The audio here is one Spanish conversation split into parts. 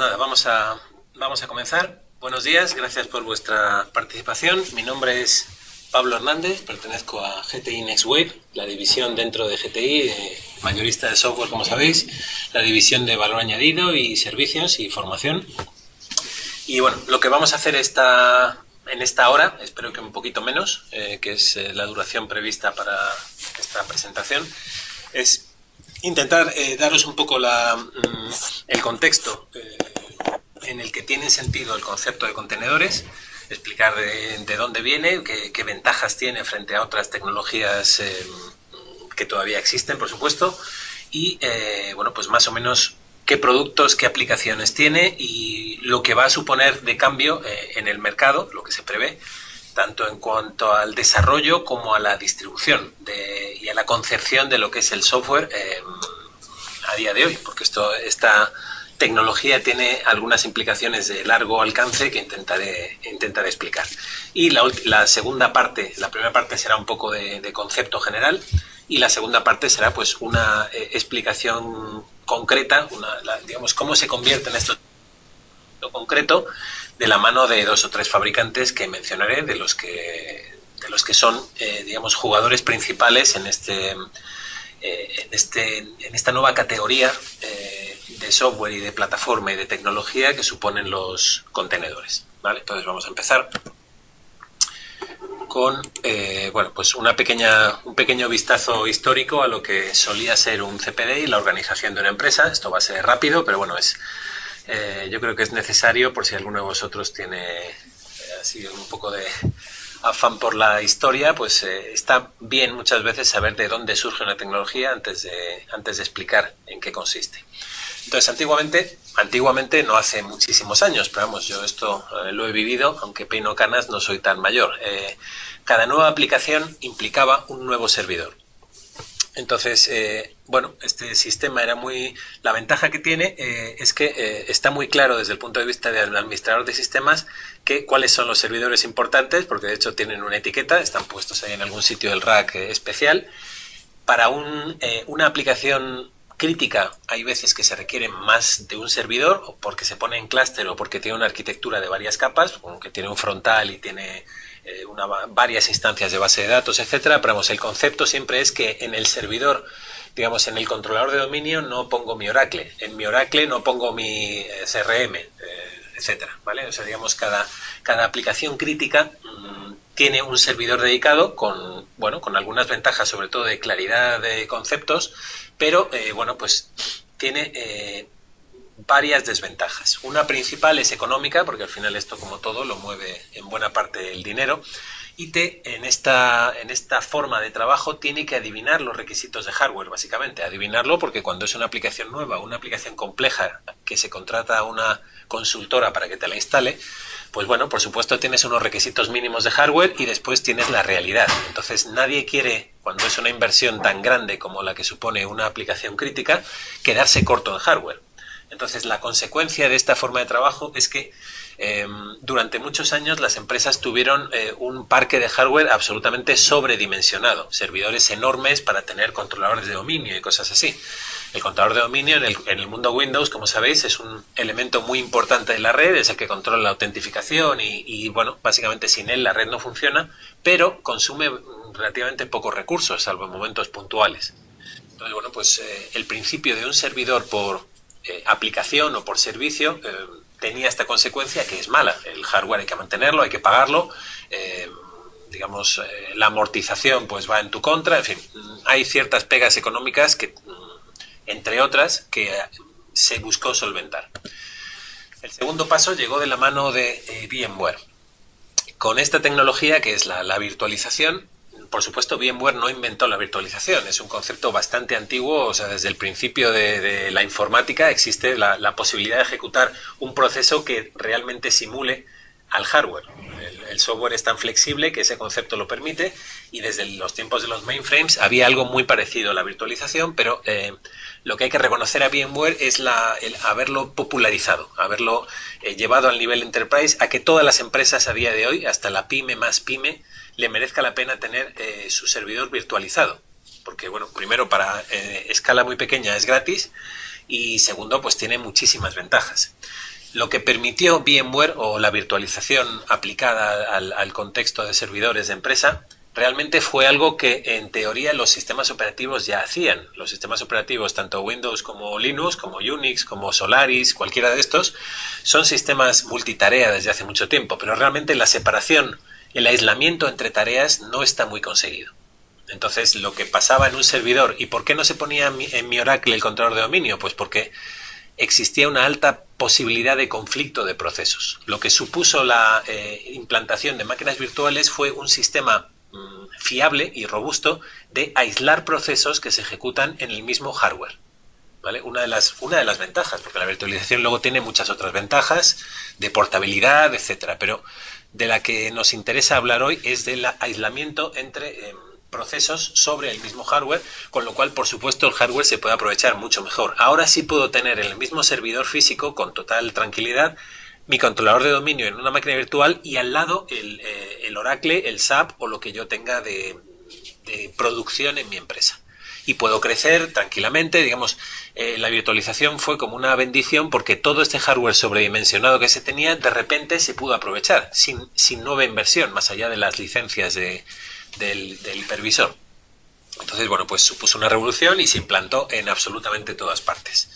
nada, vamos a comenzar. Buenos días, gracias por vuestra participación. Mi nombre es Pablo Hernández, pertenezco a GTI Next Wave, la división dentro de GTI, mayorista de software, como sabéis, la división de valor añadido y servicios y formación. Y bueno, lo que vamos a hacer en esta hora, espero que un poquito menos, que es la duración prevista para esta presentación, es intentar daros un poco el contexto en el que tiene sentido el concepto de contenedores, explicar de dónde viene, qué ventajas tiene frente a otras tecnologías que todavía existen, por supuesto, y bueno, pues más o menos qué productos, qué aplicaciones tiene y lo que va a suponer de cambio en el mercado, lo que se prevé, tanto en cuanto al desarrollo como a la distribución y a la concepción de lo que es el software a día de hoy, porque esta tecnología tiene algunas implicaciones de largo alcance que intentaré explicar. Y la segunda parte, la primera parte será un poco de concepto general y la segunda parte será pues una explicación concreta, digamos, cómo se convierte en esto concreto de la mano de 2 o 3 fabricantes que mencionaré, de los que son, digamos, jugadores principales en esta nueva categoría de software y de plataforma y de tecnología que suponen los contenedores, ¿vale? Entonces vamos a empezar con bueno, pues un pequeño vistazo histórico a lo que solía ser un CPD y la organización de una empresa. Esto va a ser rápido, pero bueno, yo creo que es necesario por si alguno de vosotros tiene así un poco de afán por la historia, pues está bien muchas veces saber de dónde surge una tecnología antes de explicar en qué consiste. Entonces, antiguamente no hace muchísimos años, pero vamos, yo esto lo he vivido, aunque peino canas, no soy tan mayor. Cada nueva aplicación implicaba un nuevo servidor. Entonces, bueno, este sistema la ventaja que tiene es que está muy claro desde el punto de vista del administrador de sistemas cuáles son los servidores importantes, porque de hecho tienen una etiqueta, están puestos ahí en algún sitio del rack especial. Para una aplicación crítica hay veces que se requiere más de un servidor, o porque se pone en clúster o porque tiene una arquitectura de varias capas, como que tiene un frontal y tiene varias instancias de base de datos, etcétera. Pero vamos, el concepto siempre es que en el servidor, digamos, en el controlador de dominio no pongo mi Oracle, en mi Oracle no pongo mi CRM, etcétera, ¿vale? O sea, digamos, cada aplicación crítica tiene un servidor dedicado con algunas ventajas, sobre todo de claridad de conceptos, pero bueno, pues tiene varias desventajas. Una principal es económica, porque al final esto, como todo, lo mueve en buena parte el dinero. IT en esta forma de trabajo tiene que adivinar los requisitos de hardware, básicamente. Adivinarlo porque cuando es una aplicación nueva, una aplicación compleja que se contrata a una consultora para que te la instale, pues bueno, por supuesto tienes unos requisitos mínimos de hardware y después tienes la realidad. Entonces nadie quiere, cuando es una inversión tan grande como la que supone una aplicación crítica, quedarse corto en hardware. Entonces la consecuencia de esta forma de trabajo es que durante muchos años las empresas tuvieron un parque de hardware absolutamente sobredimensionado, servidores enormes para tener controladores de dominio y cosas así. El controlador de dominio en el mundo Windows, como sabéis, es un elemento muy importante de la red, es el que controla la autentificación y bueno, básicamente sin él la red no funciona, pero consume relativamente pocos recursos, salvo en momentos puntuales. Entonces, bueno, pues el principio de un servidor por aplicación o por servicio tenía esta consecuencia que es mala. El hardware hay que mantenerlo, hay que pagarlo, digamos, la amortización pues va en tu contra, en fin, hay ciertas pegas económicas que, entre otras, que se buscó solventar. El segundo paso llegó de la mano de VMware. Con esta tecnología, que es la virtualización, por supuesto, VMware no inventó la virtualización, es un concepto bastante antiguo, o sea, desde el principio de la informática existe la posibilidad de ejecutar un proceso que realmente simule al hardware. El software es tan flexible que ese concepto lo permite y desde los tiempos de los mainframes había algo muy parecido a la virtualización, pero lo que hay que reconocer a VMware es el haberlo popularizado, haberlo llevado al nivel enterprise a que todas las empresas a día de hoy, hasta la pyme más pyme, le merezca la pena tener su servidor virtualizado. Porque, bueno, primero para escala muy pequeña es gratis y segundo, pues tiene muchísimas ventajas. Lo que permitió VMware o la virtualización aplicada al contexto de servidores de empresa realmente fue algo que en teoría los sistemas operativos ya hacían. Los sistemas operativos, tanto Windows como Linux, como Unix, como Solaris, cualquiera de estos, son sistemas multitarea desde hace mucho tiempo, pero realmente la separación, el aislamiento entre tareas no está muy conseguido. Entonces, lo que pasaba en un servidor, ¿y por qué no se ponía en mi Oracle el controlador de dominio? Pues porque existía una alta posibilidad de conflicto de procesos. Lo que supuso la implantación de máquinas virtuales fue un sistema fiable y robusto de aislar procesos que se ejecutan en el mismo hardware. ¿Vale? Una de las ventajas, porque la virtualización luego tiene muchas otras ventajas de portabilidad, etcétera, pero de la que nos interesa hablar hoy es del aislamiento entre procesos sobre el mismo hardware, con lo cual, por supuesto, el hardware se puede aprovechar mucho mejor. Ahora sí puedo tener en el mismo servidor físico, con total tranquilidad, mi controlador de dominio en una máquina virtual y al lado el Oracle, el SAP o lo que yo tenga de producción en mi empresa. Y puedo crecer tranquilamente, digamos, la virtualización fue como una bendición porque todo este hardware sobredimensionado que se tenía de repente se pudo aprovechar sin nueva inversión, más allá de las licencias del hipervisor. Entonces, bueno, pues supuso una revolución y se implantó en absolutamente todas partes.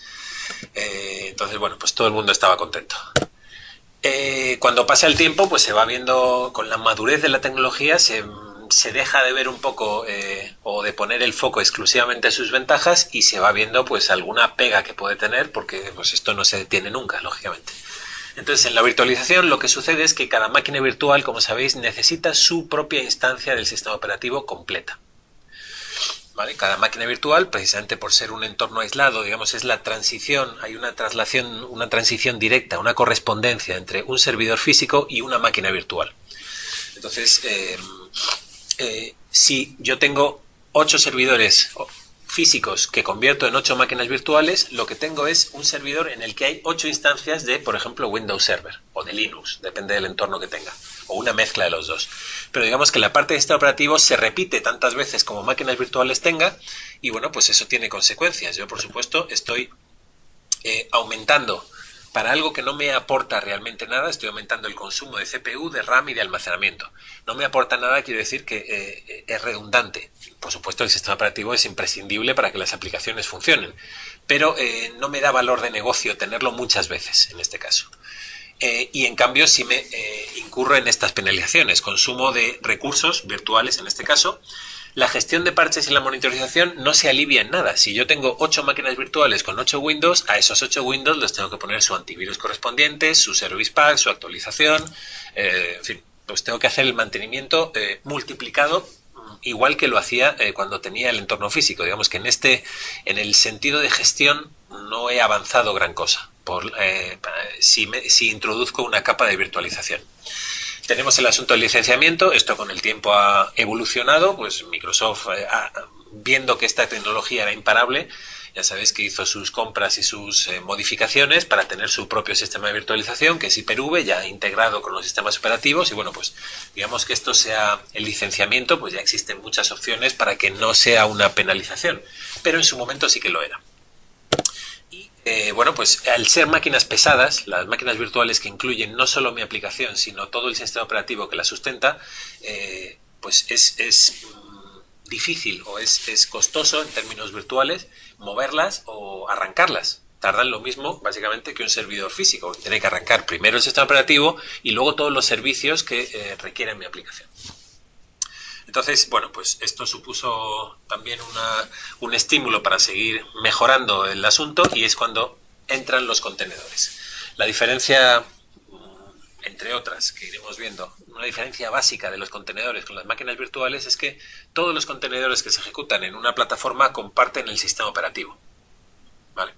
Entonces, bueno, pues todo el mundo estaba contento. Cuando pasa el tiempo, pues se va viendo, con la madurez de la tecnología, se deja de ver un poco o de poner el foco exclusivamente en sus ventajas y se va viendo pues alguna pega que puede tener, porque pues esto no se detiene nunca, lógicamente. Entonces, en la virtualización lo que sucede es que cada máquina virtual, como sabéis, necesita su propia instancia del sistema operativo completa. ¿Vale? Cada máquina virtual, precisamente por ser un entorno aislado, digamos, es la transición, hay una transición directa, una correspondencia entre un servidor físico y una máquina virtual. Entonces, si yo tengo 8 servidores físicos que convierto en 8 máquinas virtuales, lo que tengo es un servidor en el que hay 8 instancias de, por ejemplo, Windows Server o de Linux, depende del entorno que tenga, o una mezcla de los dos. Pero digamos que la parte de sistema operativo se repite tantas veces como máquinas virtuales tenga y bueno, pues eso tiene consecuencias. Yo, por supuesto, estoy aumentando para algo que no me aporta realmente nada, estoy aumentando el consumo de CPU, de RAM y de almacenamiento. No me aporta nada, quiero decir que es redundante. Por supuesto, el sistema operativo es imprescindible para que las aplicaciones funcionen, pero no me da valor de negocio tenerlo muchas veces, en este caso. Y en cambio sí me incurro en estas penalizaciones, consumo de recursos virtuales en este caso. La gestión de parches y la monitorización no se alivia en nada. Si yo tengo 8 máquinas virtuales con 8 Windows, a esos 8 Windows les tengo que poner su antivirus correspondiente, su Service Pack, su actualización, en fin, pues tengo que hacer el mantenimiento multiplicado, igual que lo hacía cuando tenía el entorno físico. Digamos que en el sentido de gestión no he avanzado gran cosa si introduzco una capa de virtualización. Tenemos el asunto del licenciamiento, esto con el tiempo ha evolucionado, pues Microsoft, viendo que esta tecnología era imparable, ya sabéis que hizo sus compras y sus modificaciones para tener su propio sistema de virtualización, que es Hyper-V, ya integrado con los sistemas operativos, y bueno, pues digamos que esto sea el licenciamiento, pues ya existen muchas opciones para que no sea una penalización, pero en su momento sí que lo era. Bueno, pues al ser máquinas pesadas, las máquinas virtuales que incluyen no solo mi aplicación, sino todo el sistema operativo que la sustenta, pues es difícil o es costoso en términos virtuales moverlas o arrancarlas. Tardan lo mismo, básicamente, que un servidor físico. Tiene que arrancar primero el sistema operativo y luego todos los servicios que requieren mi aplicación. Entonces, bueno, pues esto supuso también un estímulo para seguir mejorando el asunto y es cuando entran los contenedores. La diferencia, entre otras, que iremos viendo, una diferencia básica de los contenedores con las máquinas virtuales es que todos los contenedores que se ejecutan en una plataforma comparten el sistema operativo. ¿Vale?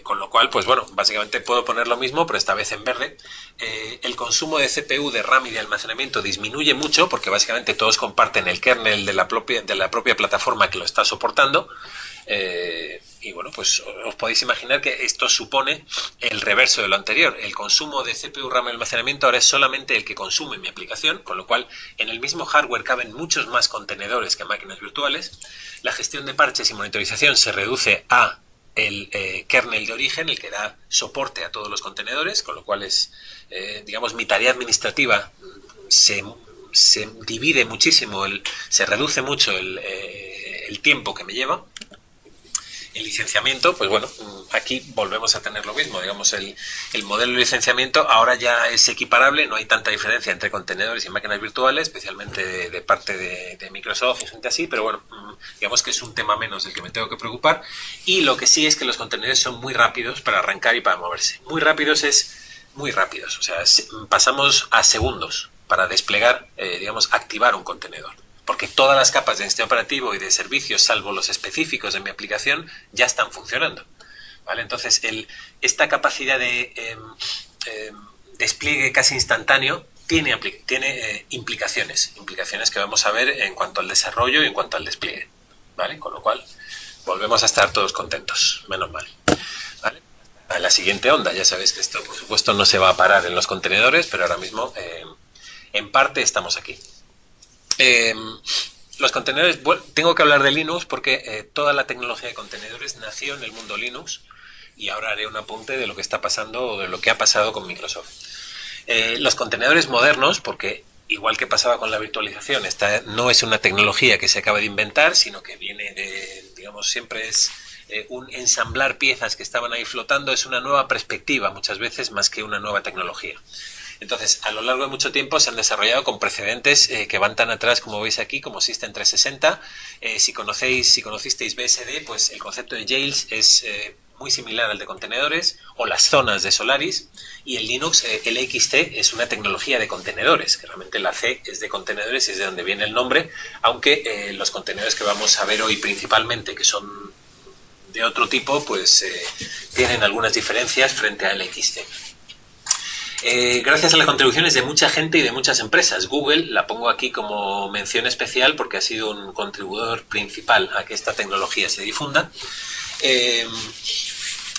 Con lo cual, pues bueno, básicamente puedo poner lo mismo, pero esta vez en verde. El consumo de CPU, de RAM y de almacenamiento disminuye mucho porque básicamente todos comparten el kernel de la propia plataforma que lo está soportando. Y bueno, pues os podéis imaginar que esto supone el reverso de lo anterior. El consumo de CPU, RAM y almacenamiento ahora es solamente el que consume mi aplicación, con lo cual en el mismo hardware caben muchos más contenedores que máquinas virtuales. La gestión de parches y monitorización se reduce a el kernel de origen, el que da soporte a todos los contenedores, con lo cual es, digamos, mi tarea administrativa se divide muchísimo, se reduce mucho el tiempo que me lleva. El licenciamiento, pues bueno, aquí volvemos a tener lo mismo, digamos, el modelo de licenciamiento ahora ya es equiparable, no hay tanta diferencia entre contenedores y máquinas virtuales, especialmente de parte de Microsoft y gente así, pero bueno, digamos que es un tema menos del que me tengo que preocupar. Y lo que sí es que los contenedores son muy rápidos para arrancar y para moverse. Muy rápidos es muy rápidos, o sea, pasamos a segundos para desplegar, digamos, activar un contenedor. Porque todas las capas de sistema operativo y de servicios, salvo los específicos de mi aplicación, ya están funcionando. ¿Vale? Entonces, esta capacidad de despliegue casi instantáneo tiene implicaciones que vamos a ver en cuanto al desarrollo y en cuanto al despliegue. ¿Vale? Con lo cual, volvemos a estar todos contentos, menos mal. ¿Vale? A la siguiente onda, ya sabéis que esto, por supuesto, no se va a parar en los contenedores, pero ahora mismo, en parte, estamos aquí. Los contenedores, bueno, tengo que hablar de Linux porque toda la tecnología de contenedores nació en el mundo Linux y ahora haré un apunte de lo que está pasando o de lo que ha pasado con Microsoft. Los contenedores modernos, porque igual que pasaba con la virtualización, esta no es una tecnología que se acaba de inventar, sino que viene de, digamos, siempre es un ensamblar piezas que estaban ahí flotando, es una nueva perspectiva muchas veces más que una nueva tecnología. Entonces, a lo largo de mucho tiempo se han desarrollado con precedentes que van tan atrás como veis aquí, como System 360. Si conocisteis BSD, pues el concepto de jails es muy similar al de contenedores, o las zonas de Solaris, y en Linux el XT es una tecnología de contenedores, que realmente la C es de contenedores y es de donde viene el nombre, aunque los contenedores que vamos a ver hoy principalmente, que son de otro tipo, pues tienen algunas diferencias frente al XT. Gracias a las contribuciones de mucha gente y de muchas empresas. Google la pongo aquí como mención especial porque ha sido un contribuidor principal a que esta tecnología se difunda.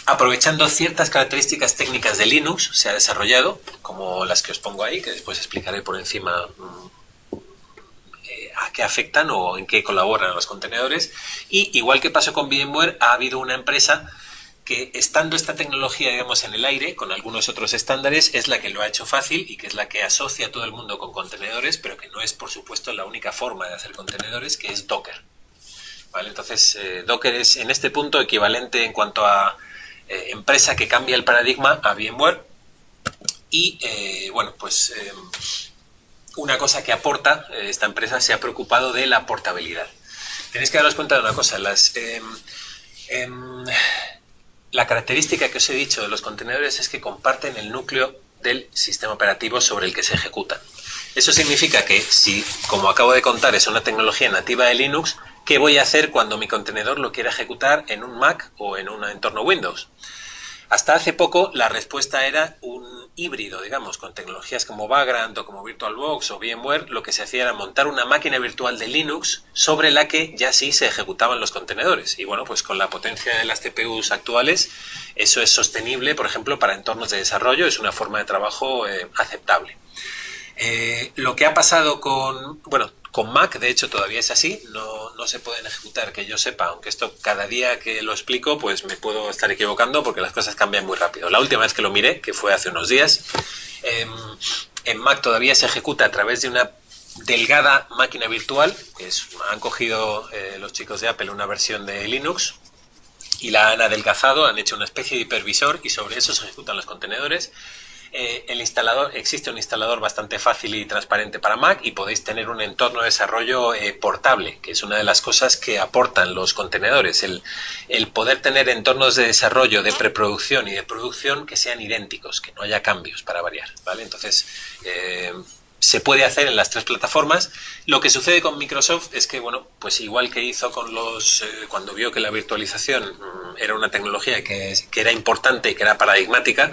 Aprovechando ciertas características técnicas de Linux, se ha desarrollado, como las que os pongo ahí, que después explicaré por encima a qué afectan o en qué colaboran los contenedores. Y igual que pasó con VMware, ha habido una empresa que, estando esta tecnología, digamos, en el aire, con algunos otros estándares, es la que lo ha hecho fácil y que es la que asocia a todo el mundo con contenedores, pero que no es, por supuesto, la única forma de hacer contenedores, que es Docker. ¿Vale? Entonces, Docker es, en este punto, equivalente en cuanto a empresa que cambia el paradigma a VMware. Y, bueno, pues una cosa que aporta, esta empresa se ha preocupado de la portabilidad. Tenéis que daros cuenta de una cosa, la característica que os he dicho de los contenedores es que comparten el núcleo del sistema operativo sobre el que se ejecutan. Eso significa que si, como acabo de contar, es una tecnología nativa de Linux, ¿qué voy a hacer cuando mi contenedor lo quiera ejecutar en un Mac o en un entorno Windows? Hasta hace poco la respuesta era un híbrido, digamos, con tecnologías como Vagrant o como VirtualBox o VMware. Lo que se hacía era montar una máquina virtual de Linux sobre la que ya sí se ejecutaban los contenedores. Y bueno, pues con la potencia de las CPUs actuales, eso es sostenible, por ejemplo, para entornos de desarrollo, es una forma de trabajo aceptable. Lo que ha pasado con Mac, de hecho, todavía es así, no se pueden ejecutar, que yo sepa, aunque esto cada día que lo explico, pues me puedo estar equivocando porque las cosas cambian muy rápido. La última vez que lo miré, que fue hace unos días, en Mac todavía se ejecuta a través de una delgada máquina virtual, han cogido los chicos de Apple una versión de Linux y la han adelgazado, han hecho una especie de hipervisor y sobre eso se ejecutan los contenedores. Existe un instalador bastante fácil y transparente para Mac y podéis tener un entorno de desarrollo portable, que es una de las cosas que aportan los contenedores, el poder tener entornos de desarrollo de preproducción y de producción que sean idénticos, que no haya cambios para variar, ¿vale? Entonces, se puede hacer en las tres plataformas. Lo que sucede con Microsoft es que, bueno, pues igual que hizo con cuando vio que la virtualización era una tecnología que era importante y que era paradigmática,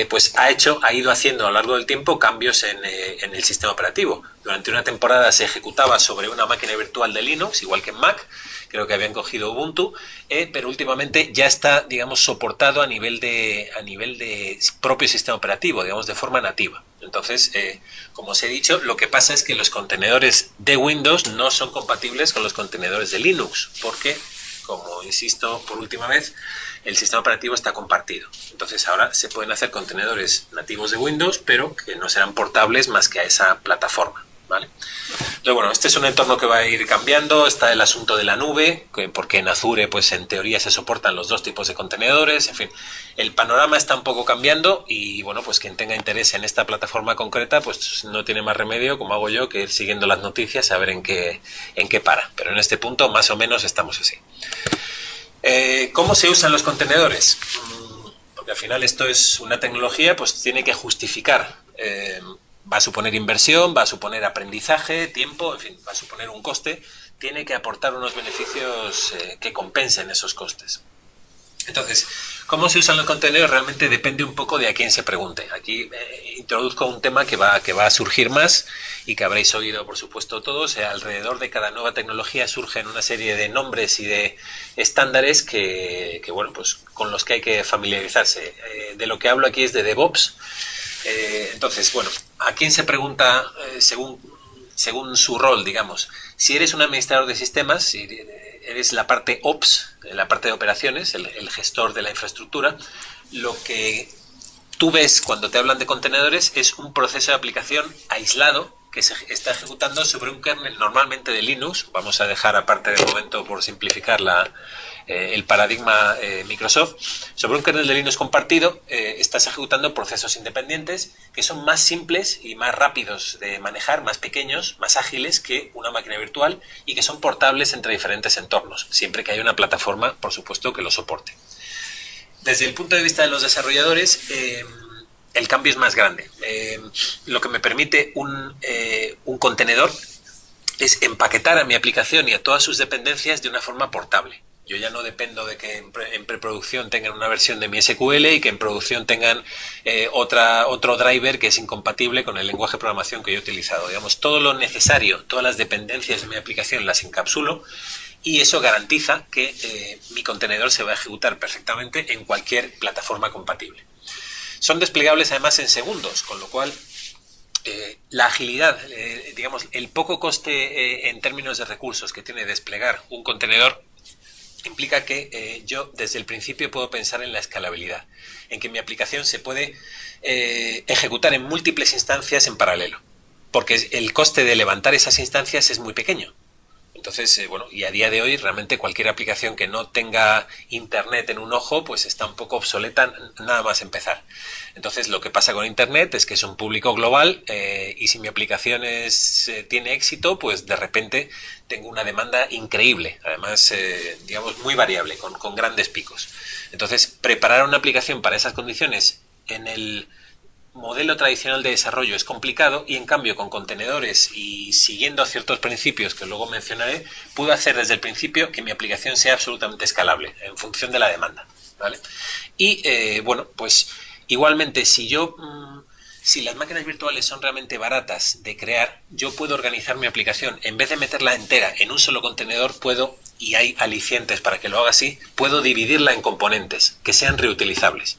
pues ha ido haciendo a lo largo del tiempo cambios en el sistema operativo. Durante una temporada se ejecutaba sobre una máquina virtual de Linux, igual que en Mac. Creo que habían cogido Ubuntu, pero últimamente ya está, digamos, soportado a nivel de propio sistema operativo, digamos, de forma nativa. Entonces, como os he dicho, lo que pasa es que los contenedores de Windows no son compatibles con los contenedores de Linux, porque como insisto por última vez, el sistema operativo está compartido. Entonces ahora se pueden hacer contenedores nativos de Windows, pero que no serán portables más que a esa plataforma, ¿vale? Entonces, bueno, este es un entorno que va a ir cambiando. Está el asunto de la nube, porque en Azure, pues en teoría se soportan los dos tipos de contenedores. En fin, el panorama está un poco cambiando y, bueno, pues quien tenga interés en esta plataforma concreta, pues no tiene más remedio, como hago yo, que ir siguiendo las noticias a ver en qué para. Pero en este punto, más o menos, estamos así. ¿Cómo se usan los contenedores? Porque al final esto es una tecnología, pues tiene que justificar. Va a suponer inversión, va a suponer aprendizaje, tiempo, en fin, va a suponer un coste. Tiene que aportar unos beneficios que compensen esos costes. Entonces, ¿cómo se usan los contenedores? Realmente depende un poco de a quién se pregunte. Aquí introduzco un tema que va a surgir más y que habréis oído, por supuesto, todos. Alrededor de cada nueva tecnología surgen una serie de nombres y de estándares que bueno, pues con los que hay que familiarizarse. De lo que hablo aquí es de DevOps. Entonces, bueno, ¿a quién se pregunta según su rol, digamos? Si eres un administrador de sistemas, si eres la parte Ops, la parte de operaciones, el gestor de la infraestructura, lo que tú ves cuando te hablan de contenedores es un proceso de aplicación aislado que se está ejecutando sobre un kernel normalmente de Linux. Vamos a dejar aparte de momento, por simplificar el paradigma Microsoft. Sobre un kernel de Linux compartido estás ejecutando procesos independientes que son más simples y más rápidos de manejar, más pequeños, más ágiles que una máquina virtual y que son portables entre diferentes entornos, siempre que haya una plataforma, por supuesto, que lo soporte. Desde el punto de vista de los desarrolladores, el cambio es más grande. Lo que me permite un contenedor es empaquetar a mi aplicación y a todas sus dependencias de una forma portable. Yo ya no dependo de que en preproducción tengan una versión de mi SQL y que en producción tengan otro driver que es incompatible con el lenguaje de programación que yo he utilizado. Digamos, todo lo necesario, todas las dependencias de mi aplicación las encapsulo y eso garantiza que mi contenedor se va a ejecutar perfectamente en cualquier plataforma compatible. Son desplegables además en segundos, con lo cual la agilidad, digamos, el poco coste en términos de recursos que tiene desplegar un contenedor implica que yo desde el principio puedo pensar en la escalabilidad, en que mi aplicación se puede ejecutar en múltiples instancias en paralelo, porque el coste de levantar esas instancias es muy pequeño. Entonces, bueno, y a día de hoy realmente cualquier aplicación que no tenga internet en un ojo, pues está un poco obsoleta nada más empezar. Entonces, lo que pasa con internet es que es un público global y si mi aplicación tiene éxito, pues de repente tengo una demanda increíble, además, digamos, muy variable, con grandes picos. Entonces, preparar una aplicación para esas condiciones en el modelo tradicional de desarrollo es complicado y en cambio con contenedores y siguiendo ciertos principios que luego mencionaré, puedo hacer desde el principio que mi aplicación sea absolutamente escalable en función de la demanda, ¿vale? Y bueno, pues igualmente si las máquinas virtuales son realmente baratas de crear, yo puedo organizar mi aplicación, en vez de meterla entera en un solo contenedor, y hay alicientes para que lo haga así, puedo dividirla en componentes que sean reutilizables.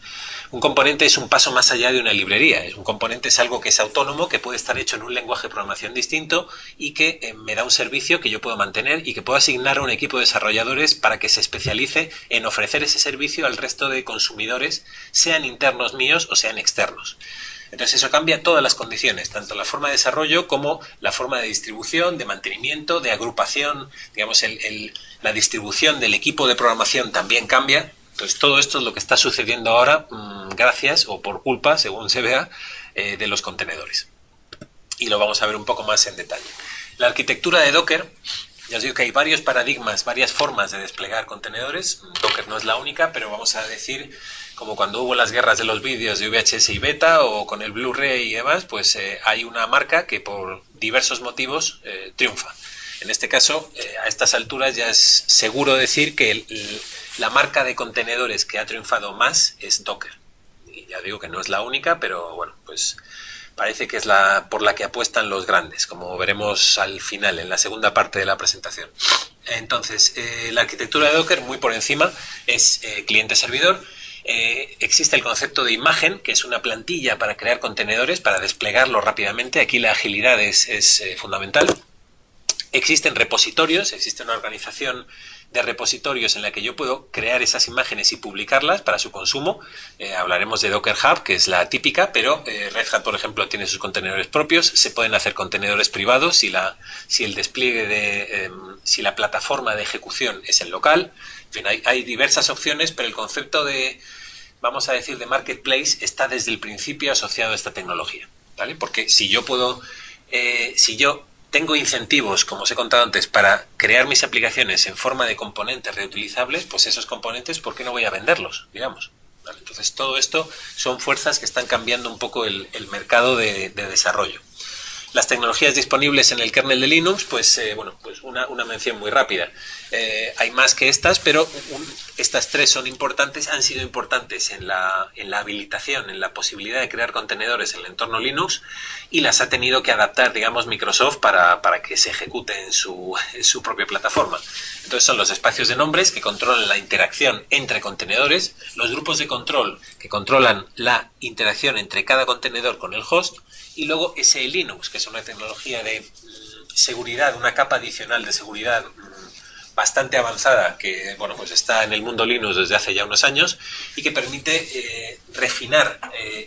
Un componente es un paso más allá de una librería. Un componente es algo que es autónomo, que puede estar hecho en un lenguaje de programación distinto y que me da un servicio que yo puedo mantener y que puedo asignar a un equipo de desarrolladores para que se especialice en ofrecer ese servicio al resto de consumidores, sean internos míos o sean externos. Entonces eso cambia todas las condiciones, tanto la forma de desarrollo como la forma de distribución, de mantenimiento, de agrupación. Digamos, la distribución del equipo de programación también cambia. Entonces todo esto es lo que está sucediendo ahora gracias o por culpa, según se vea, de los contenedores. Y lo vamos a ver un poco más en detalle. La arquitectura de Docker, ya os digo que hay varios paradigmas, varias formas de desplegar contenedores. Docker no es la única, pero vamos a decir, como cuando hubo las guerras de los vídeos de VHS y beta o con el Blu-ray y demás, pues hay una marca que por diversos motivos triunfa. En este caso, a estas alturas ya es seguro decir que la marca de contenedores que ha triunfado más es Docker. Y ya digo que no es la única, pero bueno, pues parece que es por la que apuestan los grandes, como veremos al final, en la segunda parte de la presentación. Entonces, la arquitectura de Docker, muy por encima, es cliente-servidor. Existe el concepto de imagen, que es una plantilla para crear contenedores, para desplegarlo rápidamente. Aquí la agilidad es fundamental. Existen repositorios, existe una organización de repositorios en la que yo puedo crear esas imágenes y publicarlas para su consumo. Hablaremos de Docker Hub, que es la típica, pero Red Hat, por ejemplo, tiene sus contenedores propios. Se pueden hacer contenedores privados si el despliegue si la plataforma de ejecución es el local. En fin, hay diversas opciones, pero el concepto de, vamos a decir, de marketplace está desde el principio asociado a esta tecnología, ¿vale? Porque si yo tengo incentivos, como os he contado antes, para crear mis aplicaciones en forma de componentes reutilizables, pues esos componentes, ¿por qué no voy a venderlos, digamos? ¿Vale? Entonces, todo esto son fuerzas que están cambiando un poco el mercado de desarrollo. Las tecnologías disponibles en el kernel de Linux, pues una mención muy rápida. Hay más que estas, pero estas tres son importantes, han sido importantes en la habilitación, en la posibilidad de crear contenedores en el entorno Linux, y las ha tenido que adaptar, digamos, Microsoft para que se ejecute en su propia plataforma. Entonces son los espacios de nombres que controlan la interacción entre contenedores, los grupos de control que controlan la interacción entre cada contenedor con el host, y luego SE Linux, que es una tecnología de seguridad, una capa adicional de seguridad bastante avanzada que pues está en el mundo Linux desde hace ya unos años y que permite refinar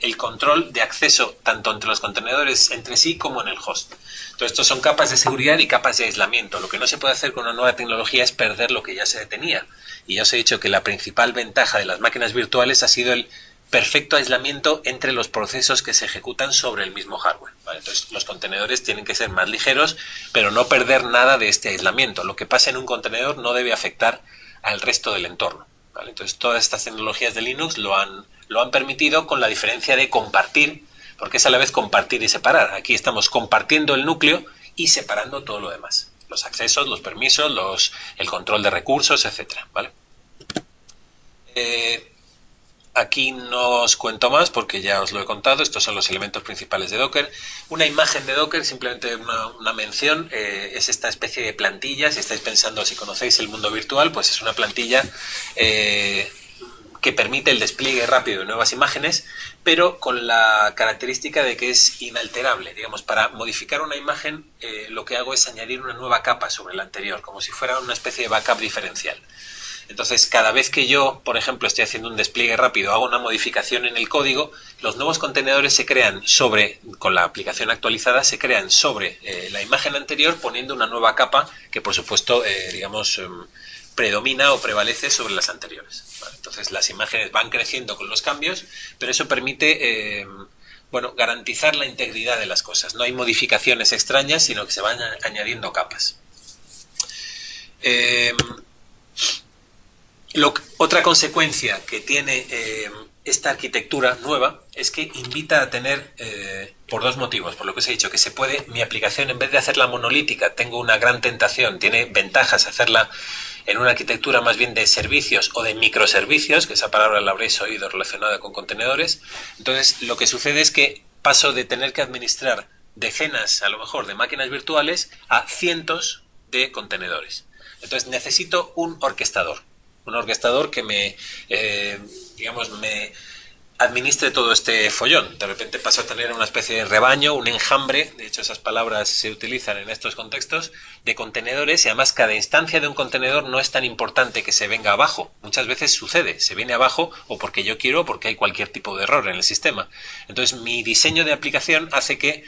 el control de acceso tanto entre los contenedores entre sí como en el host. Entonces, estos son capas de seguridad y capas de aislamiento. Lo que no se puede hacer con una nueva tecnología es perder lo que ya se tenía. Y ya os he dicho que la principal ventaja de las máquinas virtuales ha sido el perfecto aislamiento entre los procesos que se ejecutan sobre el mismo hardware, ¿vale? Entonces, los contenedores tienen que ser más ligeros, pero no perder nada de este aislamiento. Lo que pasa en un contenedor no debe afectar al resto del entorno, ¿vale? Entonces, todas estas tecnologías de Linux lo han permitido, con la diferencia de compartir, porque es a la vez compartir y separar. Aquí estamos compartiendo el núcleo y separando todo lo demás. Los accesos, los permisos, el control de recursos, etcétera, ¿vale? Aquí no os cuento más porque ya os lo he contado. Estos son los elementos principales de Docker. Una imagen de Docker, simplemente una mención, es esta especie de plantilla. Si estáis pensando, si conocéis el mundo virtual, pues es una plantilla que permite el despliegue rápido de nuevas imágenes, pero con la característica de que es inalterable. Digamos, para modificar una imagen, lo que hago es añadir una nueva capa sobre la anterior, como si fuera una especie de backup diferencial. Entonces, cada vez que yo, por ejemplo, estoy haciendo un despliegue rápido, hago una modificación en el código, los nuevos contenedores se crean con la aplicación actualizada, se crean sobre la imagen anterior, poniendo una nueva capa que, por supuesto, predomina o prevalece sobre las anteriores, ¿vale? Entonces, las imágenes van creciendo con los cambios, pero eso permite garantizar la integridad de las cosas. No hay modificaciones extrañas, sino que se van añadiendo capas. Otra consecuencia que tiene esta arquitectura nueva es que invita a tener, por dos motivos, por lo que os he dicho, que mi aplicación, en vez de hacerla monolítica, tengo una gran tentación, tiene ventajas hacerla en una arquitectura más bien de servicios o de microservicios, que esa palabra la habréis oído relacionada con contenedores. Entonces, lo que sucede es que paso de tener que administrar decenas, a lo mejor, de máquinas virtuales a cientos de contenedores. Entonces, necesito un orquestador que me administre todo este follón. De repente paso a tener una especie de rebaño, un enjambre, de hecho esas palabras se utilizan en estos contextos, de contenedores, y además cada instancia de un contenedor no es tan importante que se venga abajo. Muchas veces sucede, se viene abajo o porque yo quiero o porque hay cualquier tipo de error en el sistema. Entonces mi diseño de aplicación hace que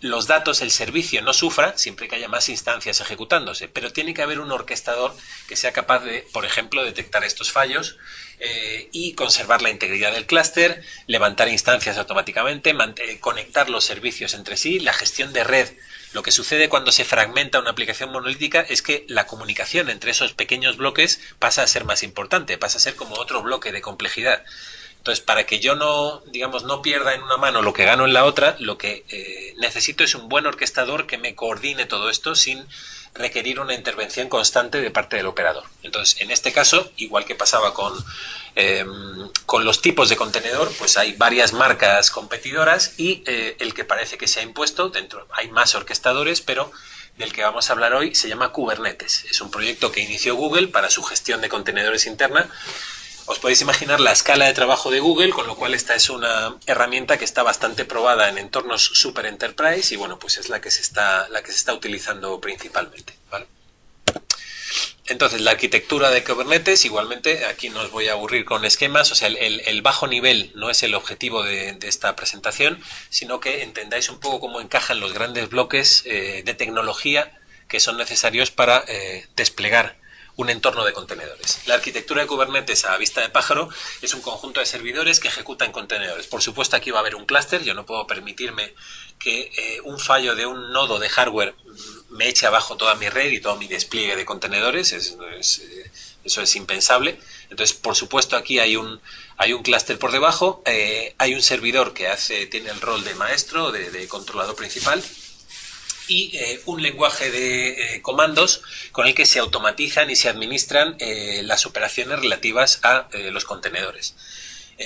los datos, el servicio no sufra siempre que haya más instancias ejecutándose, pero tiene que haber un orquestador que sea capaz de, por ejemplo, detectar estos fallos y conservar la integridad del clúster, levantar instancias automáticamente, conectar los servicios entre sí, la gestión de red. Lo que sucede cuando se fragmenta una aplicación monolítica es que la comunicación entre esos pequeños bloques pasa a ser más importante, pasa a ser como otro bloque de complejidad. Entonces, para que yo no pierda en una mano lo que gano en la otra, lo que necesito es un buen orquestador que me coordine todo esto sin requerir una intervención constante de parte del operador. Entonces, en este caso, igual que pasaba con los tipos de contenedor, pues hay varias marcas competidoras y el que parece que se ha impuesto, dentro hay más orquestadores, pero del que vamos a hablar hoy se llama Kubernetes. Es un proyecto que inició Google para su gestión de contenedores interna. Os podéis imaginar la escala de trabajo de Google, con lo cual esta es una herramienta que está bastante probada en entornos super enterprise y bueno, pues es la que se está utilizando principalmente, ¿vale? Entonces, la arquitectura de Kubernetes, igualmente, aquí no os voy a aburrir con esquemas, o sea, el bajo nivel no es el objetivo de esta presentación, sino que entendáis un poco cómo encajan los grandes bloques de tecnología que son necesarios para desplegar un entorno de contenedores. La arquitectura de Kubernetes a vista de pájaro es un conjunto de servidores que ejecutan contenedores. Por supuesto, aquí va a haber un clúster. Yo no puedo permitirme que un fallo de un nodo de hardware me eche abajo toda mi red y todo mi despliegue de contenedores. Eso es impensable. Entonces, por supuesto, aquí hay un clúster por debajo. Hay un servidor que tiene el rol de maestro, de controlador principal, y un lenguaje de comandos con el que se automatizan y se administran las operaciones relativas a los contenedores.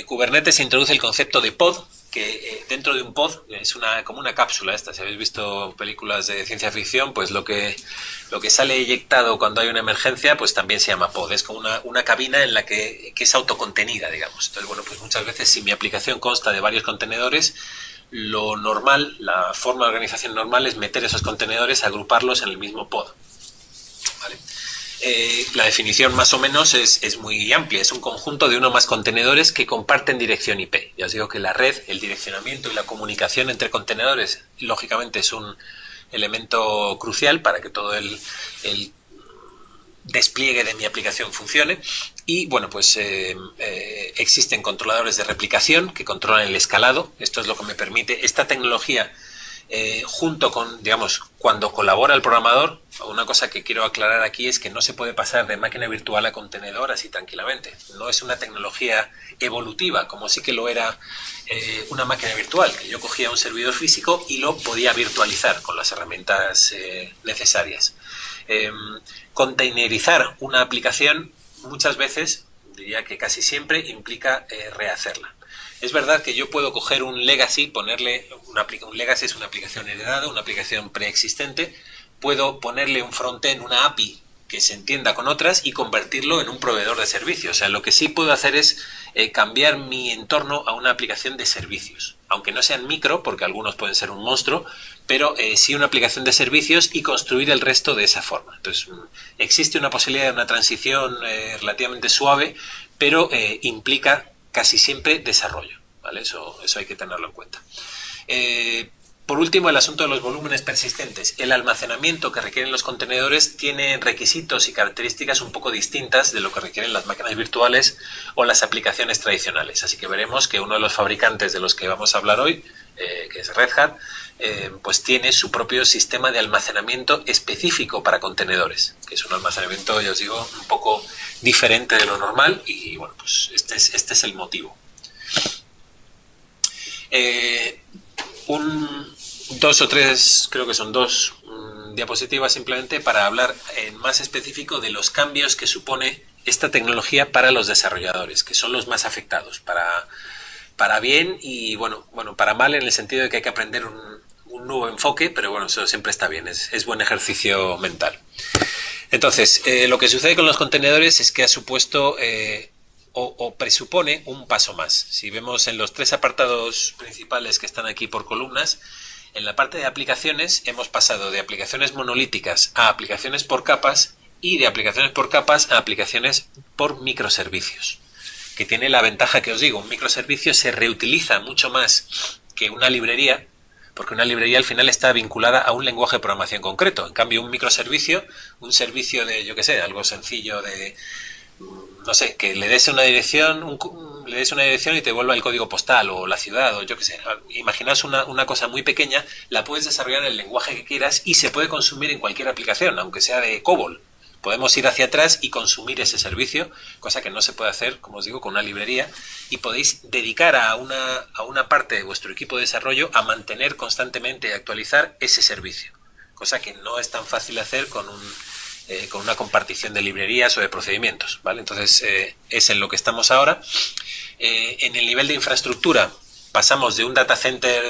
Kubernetes introduce el concepto de pod, que dentro de un pod es como una cápsula esta. Si habéis visto películas de ciencia ficción, pues lo que sale eyectado cuando hay una emergencia, pues también se llama pod. Es como una cabina en la que es autocontenida, digamos. Entonces, bueno, pues muchas veces si mi aplicación consta de varios contenedores, lo normal, la forma de organización normal es meter esos contenedores, agruparlos en el mismo pod. ¿Vale? La definición más o menos es muy amplia. Es un conjunto de uno o más contenedores que comparten dirección IP. Ya os digo que la red, el direccionamiento y la comunicación entre contenedores, lógicamente, es un elemento crucial para que todo el despliegue de mi aplicación funcione. Y bueno, pues existen controladores de replicación que controlan el escalado. Esto es lo que me permite esta tecnología, junto con, digamos, cuando colabora el programador. Una cosa que quiero aclarar aquí es que no se puede pasar de máquina virtual a contenedor así tranquilamente. No es una tecnología evolutiva, como sí que lo era una máquina virtual, que yo cogía un servidor físico y lo podía virtualizar con las herramientas necesarias. Containerizar una aplicación muchas veces, diría que casi siempre, implica rehacerla. Es verdad que yo puedo coger un legacy, ponerle un legacy es una aplicación heredada, una aplicación preexistente, puedo ponerle un frontend, una API que se entienda con otras y convertirlo en un proveedor de servicios. O sea, lo que sí puedo hacer es cambiar mi entorno a una aplicación de servicios, aunque no sean micro, porque algunos pueden ser un monstruo, pero sí una aplicación de servicios y construir el resto de esa forma. Entonces, existe una posibilidad de una transición relativamente suave, pero implica casi siempre desarrollo, ¿vale? Eso hay que tenerlo en cuenta. Por último, el asunto de los volúmenes persistentes. El almacenamiento que requieren los contenedores tiene requisitos y características un poco distintas de lo que requieren las máquinas virtuales o las aplicaciones tradicionales. Así que veremos que uno de los fabricantes de los que vamos a hablar hoy, que es Red Hat, pues tiene su propio sistema de almacenamiento específico para contenedores, que es un almacenamiento, ya os digo, un poco diferente de lo normal, y bueno, pues este es el motivo. Dos o tres, creo que son dos diapositivas simplemente para hablar en más específico de los cambios que supone esta tecnología para los desarrolladores, que son los más afectados, para bien y bueno, para mal, en el sentido de que hay que aprender un nuevo enfoque, pero bueno, eso siempre está bien, es buen ejercicio mental. Entonces, lo que sucede con los contenedores es que ha supuesto o presupone un paso más. Si vemos en los tres apartados principales que están aquí por columnas, en la parte de aplicaciones hemos pasado de aplicaciones monolíticas a aplicaciones por capas, y de aplicaciones por capas a aplicaciones por microservicios, que tiene la ventaja que os digo: un microservicio se reutiliza mucho más que una librería, porque una librería al final está vinculada a un lenguaje de programación concreto. En cambio, un microservicio, un servicio de, yo qué sé, algo sencillo de, no sé, que le des una dirección, y te devuelva el código postal o la ciudad, o yo qué sé. Imaginaos una cosa muy pequeña, la puedes desarrollar en el lenguaje que quieras y se puede consumir en cualquier aplicación, aunque sea de COBOL. Podemos ir hacia atrás y consumir ese servicio, cosa que no se puede hacer, como os digo, con una librería, y podéis dedicar a una parte de vuestro equipo de desarrollo a mantener constantemente y actualizar ese servicio, cosa que no es tan fácil hacer con una compartición de librerías o de procedimientos, ¿vale? Entonces, es en lo que estamos ahora. En el nivel de infraestructura pasamos de un data center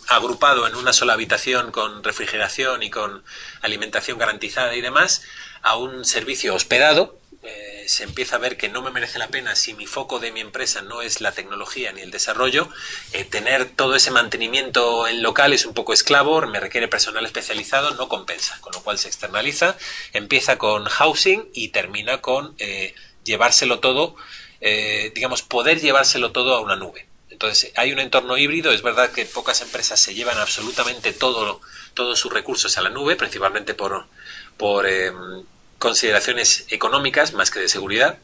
agrupado en una sola habitación con refrigeración y con alimentación garantizada y demás, a un servicio hospedado se empieza a ver que no me merece la pena, si mi foco de mi empresa no es la tecnología ni el desarrollo, tener todo ese mantenimiento en local es un poco esclavo, me requiere personal especializado, no compensa, con lo cual se externaliza, empieza con housing y termina con llevárselo todo, digamos, poder llevárselo todo a una nube. Entonces, hay un entorno híbrido. Es verdad que pocas empresas se llevan absolutamente todos sus recursos a la nube, principalmente por consideraciones económicas más que de seguridad.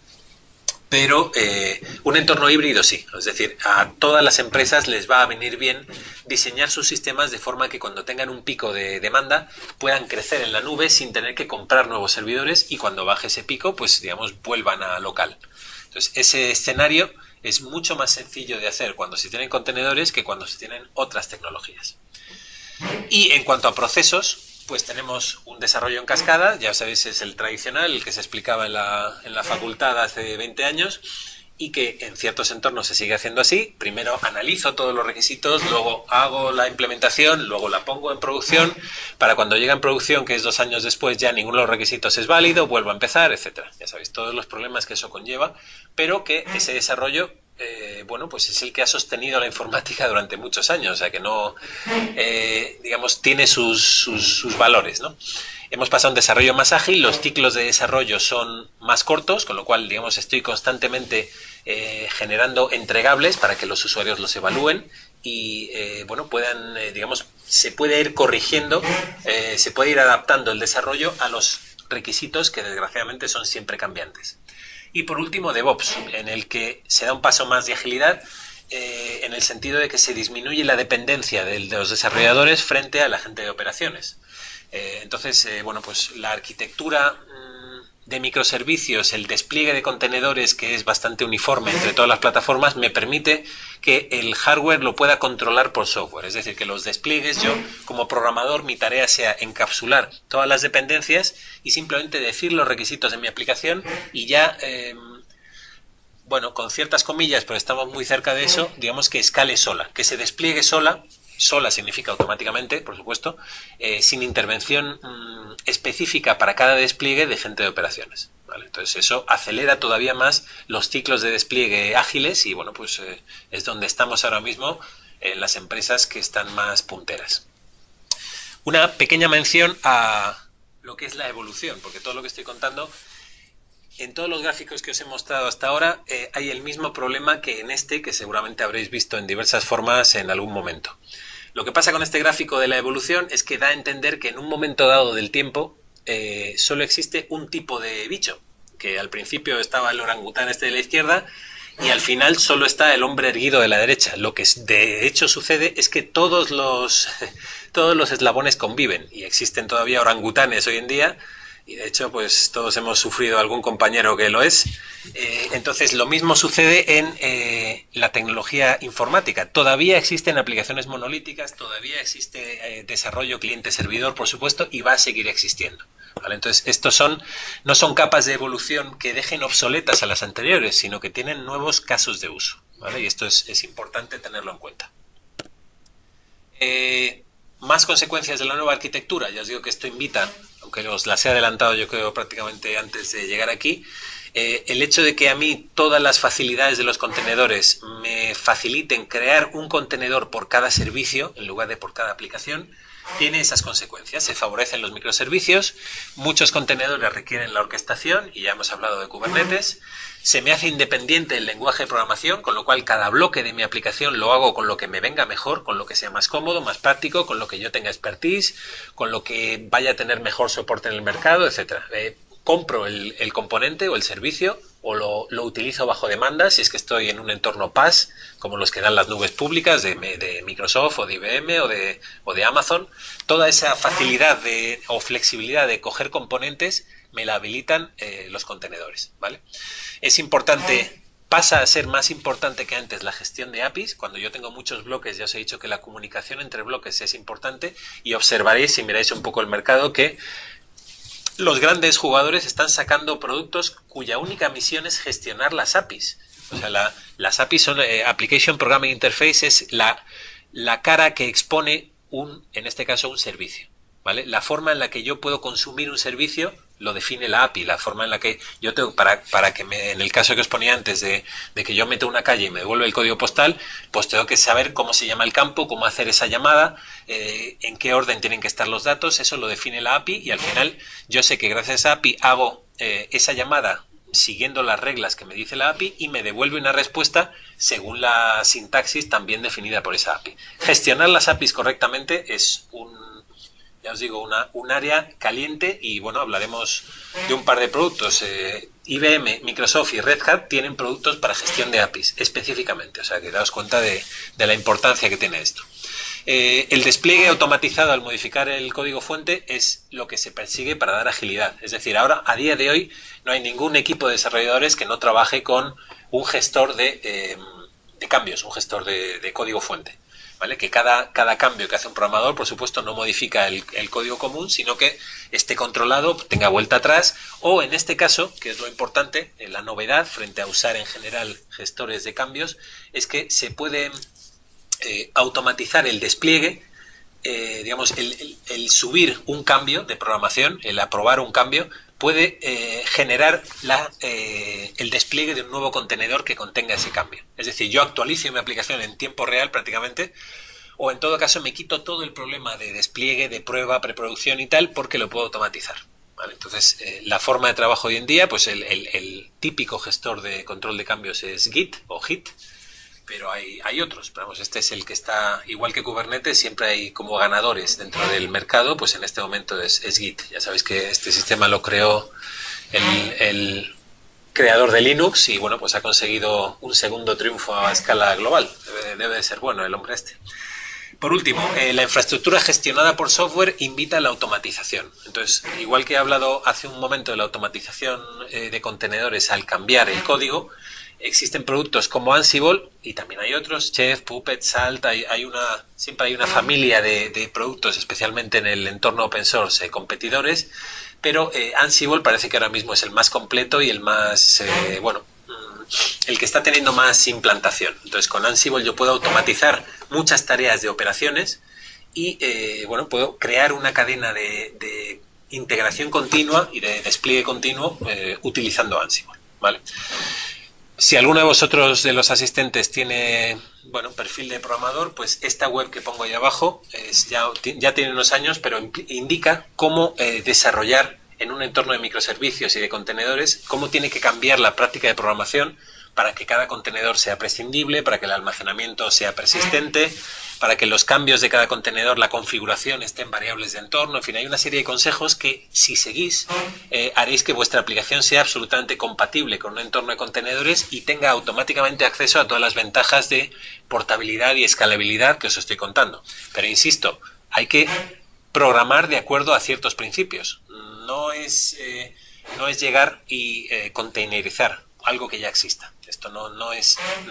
Pero un entorno híbrido sí. Es decir, a todas las empresas les va a venir bien diseñar sus sistemas de forma que cuando tengan un pico de demanda puedan crecer en la nube sin tener que comprar nuevos servidores, y cuando baje ese pico, pues digamos, vuelvan a local. Entonces, ese escenario es mucho más sencillo de hacer cuando se tienen contenedores que cuando se tienen otras tecnologías. Y en cuanto a procesos, pues tenemos un desarrollo en cascada, ya sabéis, es el tradicional, el que se explicaba en la facultad hace 20 años, y que en ciertos entornos se sigue haciendo así. Primero analizo todos los requisitos, luego hago la implementación, luego la pongo en producción, para cuando llega en producción, que es 2 años después, ya ninguno de los requisitos es válido, vuelvo a empezar, etcétera. Ya sabéis, todos los problemas que eso conlleva, pero que ese desarrollo, bueno, pues es el que ha sostenido la informática durante muchos años, o sea que no, digamos, tiene sus valores, ¿no? Hemos pasado a un desarrollo más ágil, los ciclos de desarrollo son más cortos, con lo cual, digamos, estoy constantemente generando entregables para que los usuarios los evalúen y, bueno, puedan, digamos, se puede ir corrigiendo, se puede ir adaptando el desarrollo a los requisitos que desgraciadamente son siempre cambiantes. Y por último, DevOps, en el que se da un paso más de agilidad, en el sentido de que se disminuye la dependencia de los desarrolladores frente a la gente de operaciones. Entonces, bueno, pues la arquitectura de microservicios, el despliegue de contenedores, que es bastante uniforme entre todas las plataformas, me permite que el hardware lo pueda controlar por software. Es decir, que los despliegues, yo como programador, mi tarea sea encapsular todas las dependencias y simplemente decir los requisitos de mi aplicación y ya, bueno, con ciertas comillas, pero estamos muy cerca de eso, digamos que escale sola, que se despliegue sola. Sola significa automáticamente, por supuesto, sin intervención específica para cada despliegue de gente de operaciones, ¿vale? Entonces eso acelera todavía más los ciclos de despliegue ágiles y, bueno, pues es donde estamos ahora mismo en las empresas que están más punteras. Una pequeña mención a lo que es la evolución, porque todo lo que estoy contando, en todos los gráficos que os he mostrado hasta ahora, hay el mismo problema que en este, que seguramente habréis visto en diversas formas en algún momento. Lo que pasa con este gráfico de la evolución es que da a entender que en un momento dado del tiempo solo existe un tipo de bicho, que al principio estaba el orangután este de la izquierda y al final solo está el hombre erguido de la derecha. Lo que de hecho sucede es que todos los eslabones conviven y existen todavía orangutanes hoy en día. Y de hecho, pues todos hemos sufrido algún compañero que lo es. Entonces, lo mismo sucede en la tecnología informática. Todavía existen aplicaciones monolíticas, todavía existe desarrollo cliente-servidor, por supuesto, y va a seguir existiendo, ¿vale? Entonces, estos no son capas de evolución que dejen obsoletas a las anteriores, sino que tienen nuevos casos de uso, ¿vale? Y esto es importante tenerlo en cuenta. Más consecuencias de la nueva arquitectura. Ya os digo que esto invita, aunque os las he adelantado yo creo prácticamente antes de llegar aquí, el hecho de que a mí todas las facilidades de los contenedores me faciliten crear un contenedor por cada servicio en lugar de por cada aplicación, tiene esas consecuencias. Se favorecen los microservicios, muchos contenedores requieren la orquestación, y ya hemos hablado de Kubernetes. Se me hace independiente el lenguaje de programación, con lo cual cada bloque de mi aplicación lo hago con lo que me venga mejor, con lo que sea más cómodo, más práctico, con lo que yo tenga expertise, con lo que vaya a tener mejor soporte en el mercado, etcétera. Compro el componente o el servicio o lo utilizo bajo demanda si es que estoy en un entorno PaaS, como los que dan las nubes públicas de Microsoft o de IBM o de Amazon. Toda esa facilidad o flexibilidad de coger componentes me la habilitan los contenedores, ¿vale? Es importante, pasa a ser más importante que antes la gestión de APIs. Cuando yo tengo muchos bloques, ya os he dicho que la comunicación entre bloques es importante, y observaréis, si miráis un poco el mercado, que los grandes jugadores están sacando productos cuya única misión es gestionar las APIs. O sea, las APIs son Application Programming Interface, es la cara que expone en este caso, un servicio, ¿vale? La forma en la que yo puedo consumir un servicio lo define la API, la forma en la que yo tengo, para que en el caso que os ponía antes de que yo meto una calle y me devuelve el código postal, pues tengo que saber cómo se llama el campo, cómo hacer esa llamada, en qué orden tienen que estar los datos, eso lo define la API y al final yo sé que gracias a esa API hago esa llamada siguiendo las reglas que me dice la API y me devuelve una respuesta según la sintaxis también definida por esa API. Gestionar las APIs correctamente es ya os digo, un área caliente y bueno, hablaremos de un par de productos. IBM, Microsoft y Red Hat tienen productos para gestión de APIs específicamente, o sea que daos cuenta de la importancia que tiene esto. El despliegue automatizado al modificar el código fuente es lo que se persigue para dar agilidad. Es decir, ahora, a día de hoy, no hay ningún equipo de desarrolladores que no trabaje con un gestor de cambios, un gestor de código fuente. ¿Vale? Que cada cambio que hace un programador, por supuesto, no modifica el código común, sino que esté controlado, tenga vuelta atrás, o en este caso, que es lo importante, la novedad frente a usar en general gestores de cambios, es que se puede automatizar el despliegue, digamos, el subir un cambio de programación, el aprobar un cambio, puede generar el despliegue de un nuevo contenedor que contenga ese cambio. Es decir, yo actualizo mi aplicación en tiempo real prácticamente, o en todo caso me quito todo el problema de despliegue, de prueba, preproducción y tal, porque lo puedo automatizar. ¿Vale? Entonces, la forma de trabajo hoy en día, pues el típico gestor de control de cambios es Git o Git, pero hay otros. Pero vamos, este es el que está, igual que Kubernetes, siempre hay como ganadores dentro del mercado, pues en este momento es Git. Ya sabéis que este sistema lo creó el creador de Linux y bueno, pues ha conseguido un segundo triunfo a escala global. Debe de ser bueno el hombre este. Por último, la infraestructura gestionada por software invita a la automatización. Entonces, igual que he hablado hace un momento de la automatización de contenedores al cambiar el código, existen productos como Ansible y también hay otros, Chef, Puppet, Salt, siempre hay una familia de productos, especialmente en el entorno open source, competidores, pero Ansible parece que ahora mismo es el más completo y el más, el que está teniendo más implantación. Entonces con Ansible yo puedo automatizar muchas tareas de operaciones y puedo crear una cadena de integración continua y de despliegue continuo utilizando Ansible, ¿vale? Si alguno de vosotros de los asistentes tiene perfil de programador, pues esta web que pongo ahí abajo ya tiene unos años, pero indica cómo desarrollar en un entorno de microservicios y de contenedores, cómo tiene que cambiar la práctica de programación para que cada contenedor sea prescindible, para que el almacenamiento sea persistente, para que los cambios de cada contenedor, la configuración estén variables de entorno. En fin, hay una serie de consejos que, si seguís, haréis que vuestra aplicación sea absolutamente compatible con un entorno de contenedores y tenga automáticamente acceso a todas las ventajas de portabilidad y escalabilidad que os estoy contando. Pero insisto, hay que programar de acuerdo a ciertos principios. No es llegar y containerizar algo que ya exista. Esto no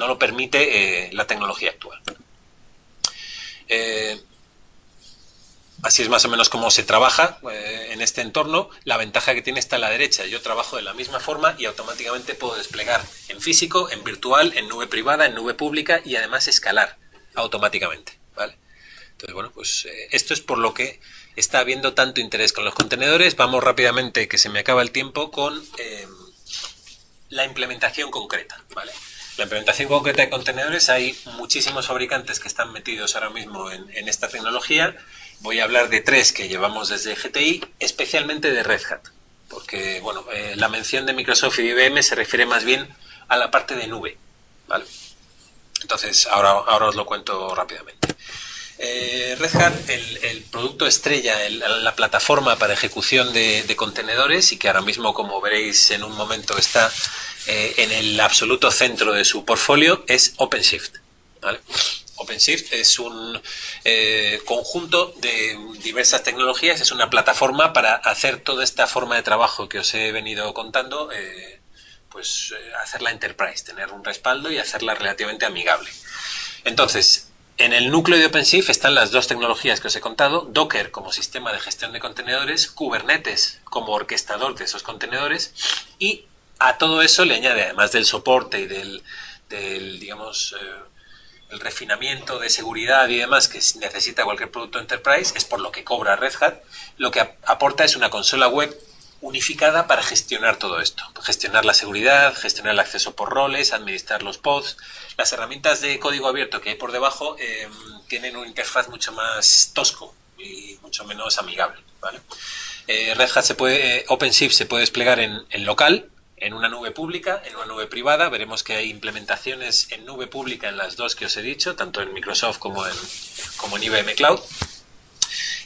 lo permite la tecnología actual. Así es más o menos como se trabaja en este entorno. La ventaja que tiene está a la derecha. Yo trabajo de la misma forma y automáticamente puedo desplegar en físico, en virtual, en nube privada, en nube pública y además escalar automáticamente, ¿vale? Entonces, esto es por lo que está habiendo tanto interés con los contenedores. Vamos rápidamente, que se me acaba el tiempo, con la implementación concreta, ¿vale? La implementación concreta de contenedores, hay muchísimos fabricantes que están metidos ahora mismo en esta tecnología. Voy a hablar de 3 que llevamos desde GTI, especialmente de Red Hat, porque la mención de Microsoft y IBM se refiere más bien a la parte de nube, ¿vale? Entonces, ahora os lo cuento rápidamente. Red Hat, el producto estrella, la plataforma para ejecución de contenedores y que ahora mismo, como veréis en un momento, está en el absoluto centro de su portfolio, es OpenShift, ¿vale? OpenShift es un conjunto de diversas tecnologías, es una plataforma para hacer toda esta forma de trabajo que os he venido contando, hacerla enterprise, tener un respaldo y hacerla relativamente amigable. Entonces, en el núcleo de OpenShift están las 2 tecnologías que os he contado: Docker como sistema de gestión de contenedores, Kubernetes como orquestador de esos contenedores, y a todo eso le añade, además del soporte y del el refinamiento de seguridad y demás que necesita cualquier producto enterprise, es por lo que cobra Red Hat. Lo que aporta es una consola web unificada para gestionar todo esto, gestionar la seguridad, gestionar el acceso por roles, administrar los pods. Las herramientas de código abierto que hay por debajo tienen una interfaz mucho más tosco y mucho menos amigable, ¿vale? Red Hat OpenShift se puede desplegar en local, en una nube pública, en una nube privada. Veremos que hay implementaciones en nube pública en las dos que os he dicho, tanto en Microsoft como en IBM Cloud.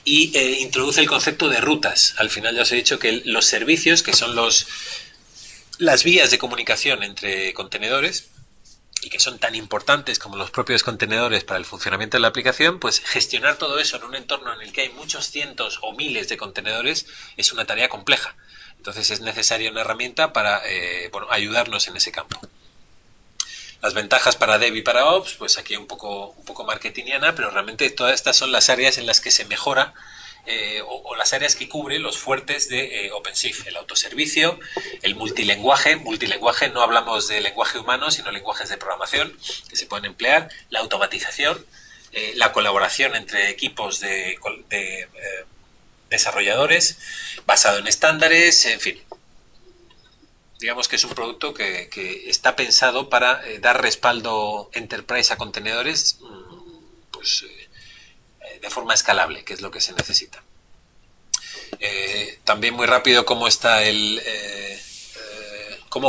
Y introduce el concepto de rutas. Al final ya os he dicho que los servicios, que son las vías de comunicación entre contenedores, y que son tan importantes como los propios contenedores para el funcionamiento de la aplicación, pues gestionar todo eso en un entorno en el que hay muchos cientos o miles de contenedores es una tarea compleja. Entonces es necesaria una herramienta para ayudarnos en ese campo. Las ventajas para Dev y para Ops, pues aquí un poco marketingiana, pero realmente todas estas son las áreas en las que se mejora o las áreas que cubre los fuertes de OpenShift, el autoservicio, el multilingüaje. Multilingüaje no hablamos de lenguaje humano, sino lenguajes de programación que se pueden emplear, la automatización, la colaboración entre equipos de desarrolladores, basado en estándares, en fin. Digamos que es un producto que está pensado para dar respaldo enterprise a contenedores de forma escalable, que es lo que se necesita. También muy rápido cómo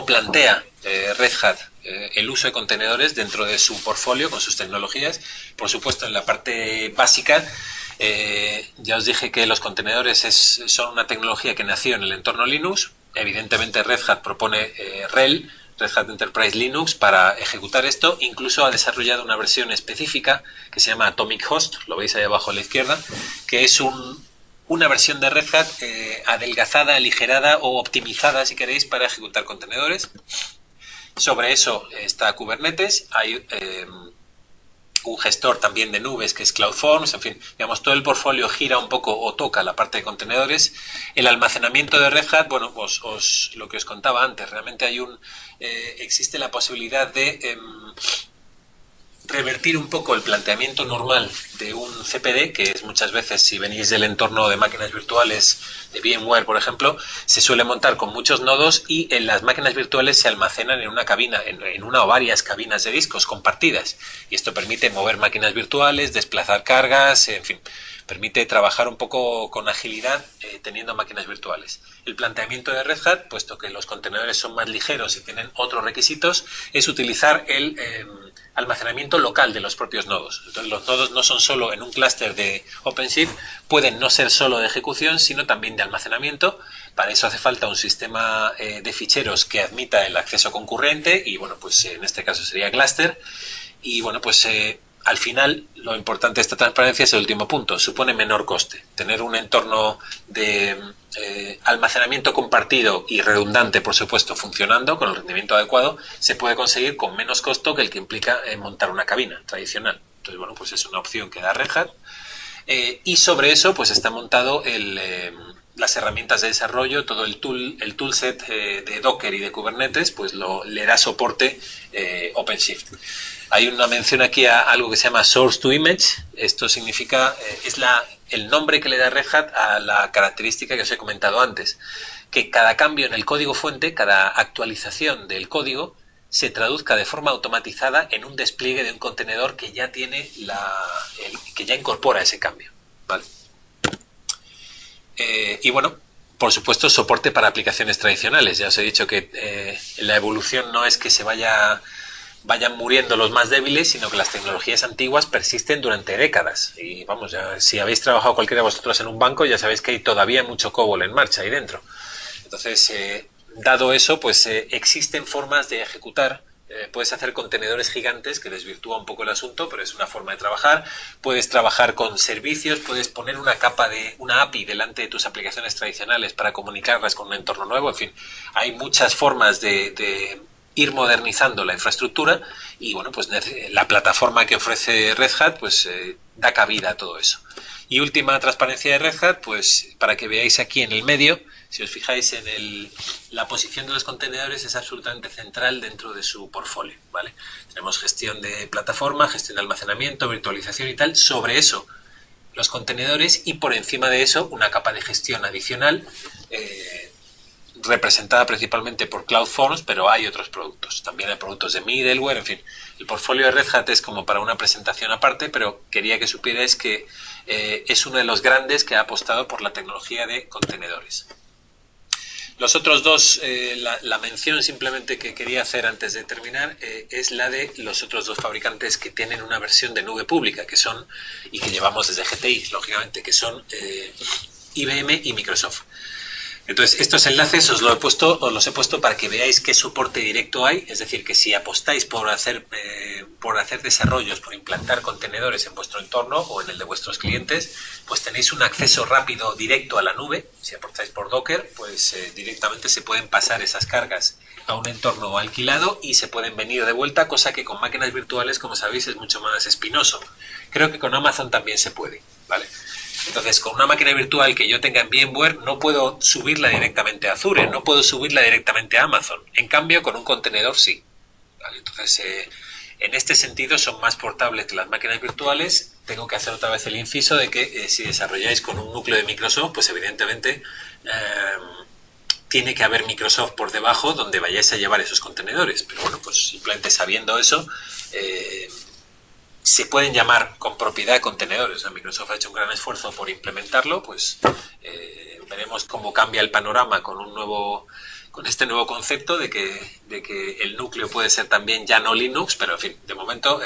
plantea Red Hat el uso de contenedores dentro de su portfolio con sus tecnologías. Por supuesto, en la parte básica, ya os dije que los contenedores son una tecnología que nació en el entorno Linux. Evidentemente Red Hat propone RHEL, Red Hat Enterprise Linux, para ejecutar esto. Incluso ha desarrollado una versión específica que se llama Atomic Host, lo veis ahí abajo a la izquierda, que es una versión de Red Hat adelgazada, aligerada o optimizada, si queréis, para ejecutar contenedores. Sobre eso está Kubernetes, hay un gestor también de nubes que es CloudForms. En fin, digamos, todo el portfolio gira un poco o toca la parte de contenedores. El almacenamiento de Red Hat, bueno, pues lo que os contaba antes, realmente existe la posibilidad de revertir un poco el planteamiento normal de un CPD, que es muchas veces, si venís del entorno de máquinas virtuales de VMware, por ejemplo, se suele montar con muchos nodos y en las máquinas virtuales se almacenan en una cabina, en una o varias cabinas de discos compartidas, y esto permite mover máquinas virtuales, desplazar cargas, en fin, permite trabajar un poco con agilidad teniendo máquinas virtuales. El planteamiento de Red Hat, puesto que los contenedores son más ligeros y tienen otros requisitos, es utilizar el almacenamiento local de los propios nodos. Entonces, los nodos no son solo en un clúster de OpenShift, pueden no ser solo de ejecución, sino también de almacenamiento. Para eso hace falta un sistema de ficheros que admita el acceso concurrente y, bueno, pues en este caso sería cluster. Y, bueno, pues al final lo importante de esta transparencia es el último punto, supone menor coste. Tener un entorno de almacenamiento compartido y redundante, por supuesto, funcionando con el rendimiento adecuado, se puede conseguir con menos costo que el que implica montar una cabina tradicional. Entonces, bueno, pues es una opción que da Red Hat. Y sobre eso pues está montado las herramientas de desarrollo, todo el toolset de Docker y de Kubernetes, pues le da soporte OpenShift. Hay una mención aquí a algo que se llama Source to Image. Esto significa, el nombre que le da Red Hat a la característica que os he comentado antes, que cada cambio en el código fuente, cada actualización del código, se traduzca de forma automatizada en un despliegue de un contenedor que ya tiene que ya incorpora ese cambio, ¿vale? Y bueno, por supuesto, soporte para aplicaciones tradicionales. Ya os he dicho que la evolución no es que vayan muriendo los más débiles, sino que las tecnologías antiguas persisten durante décadas. Y vamos, si habéis trabajado cualquiera de vosotros en un banco, ya sabéis que hay todavía mucho COBOL en marcha ahí dentro. Entonces, dado eso, pues existen formas de ejecutar. Puedes hacer contenedores gigantes, que desvirtúa un poco el asunto, pero es una forma de trabajar. Puedes trabajar con servicios, puedes poner una API delante de tus aplicaciones tradicionales para comunicarlas con un entorno nuevo. En fin, hay muchas formas de ir modernizando la infraestructura y bueno, pues la plataforma que ofrece Red Hat pues da cabida a todo eso. Y última transparencia de Red Hat, pues para que veáis aquí en el medio, si os fijáis en la posición de los contenedores es absolutamente central dentro de su portfolio, ¿vale? Tenemos gestión de plataforma, gestión de almacenamiento, virtualización y tal. Sobre eso, los contenedores y por encima de eso una capa de gestión adicional representada principalmente por CloudForms, pero hay otros productos. También hay productos de middleware, en fin. El portfolio de Red Hat es como para una presentación aparte, pero quería que supierais que es uno de los grandes que ha apostado por la tecnología de contenedores. Los otros dos, la mención simplemente que quería hacer antes de terminar es la de los otros dos fabricantes que tienen una versión de nube pública, que son, y que llevamos desde GTI, lógicamente, que son IBM y Microsoft. Entonces, estos enlaces os los he puesto para que veáis qué soporte directo hay, es decir, que si apostáis por hacer desarrollos, por implantar contenedores en vuestro entorno o en el de vuestros clientes, pues tenéis un acceso rápido directo a la nube. Si apostáis por Docker, pues directamente se pueden pasar esas cargas a un entorno alquilado y se pueden venir de vuelta, cosa que con máquinas virtuales, como sabéis, es mucho más espinoso. Creo que con Amazon también se puede, ¿vale? Entonces, con una máquina virtual que yo tenga en VMware, no puedo subirla directamente a Azure, no puedo subirla directamente a Amazon. En cambio, con un contenedor sí. ¿Vale? Entonces, en este sentido, son más portables que las máquinas virtuales. Tengo que hacer otra vez el inciso de que si desarrolláis con un núcleo de Microsoft, pues evidentemente tiene que haber Microsoft por debajo donde vayáis a llevar esos contenedores. Pero bueno, pues simplemente sabiendo eso, se pueden llamar con propiedad contenedores. O sea, Microsoft ha hecho un gran esfuerzo por implementarlo, pues veremos cómo cambia el panorama con este nuevo concepto de que el núcleo puede ser también ya no Linux, pero en fin, de momento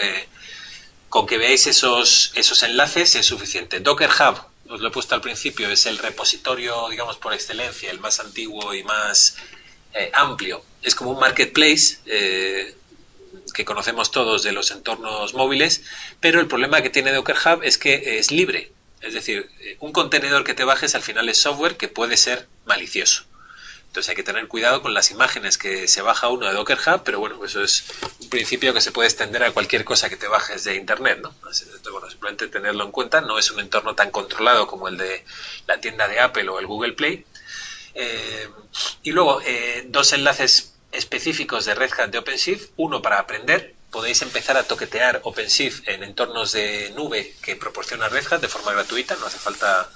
con que veáis esos enlaces es suficiente. Docker Hub, os lo he puesto al principio, es el repositorio, digamos, por excelencia, el más antiguo y más amplio. Es como un marketplace que conocemos todos de los entornos móviles, pero el problema que tiene Docker Hub es que es libre. Es decir, un contenedor que te bajes al final es software que puede ser malicioso. Entonces hay que tener cuidado con las imágenes que se baja uno de Docker Hub, pero bueno, eso es un principio que se puede extender a cualquier cosa que te bajes de Internet, ¿no? Entonces, bueno, simplemente tenerlo en cuenta. No es un entorno tan controlado como el de la tienda de Apple o el Google Play. Y luego, dos enlaces específicos de Red Hat de OpenShift, uno para aprender. Podéis empezar a toquetear OpenShift en entornos de nube que proporciona Red Hat de forma gratuita, no hace falta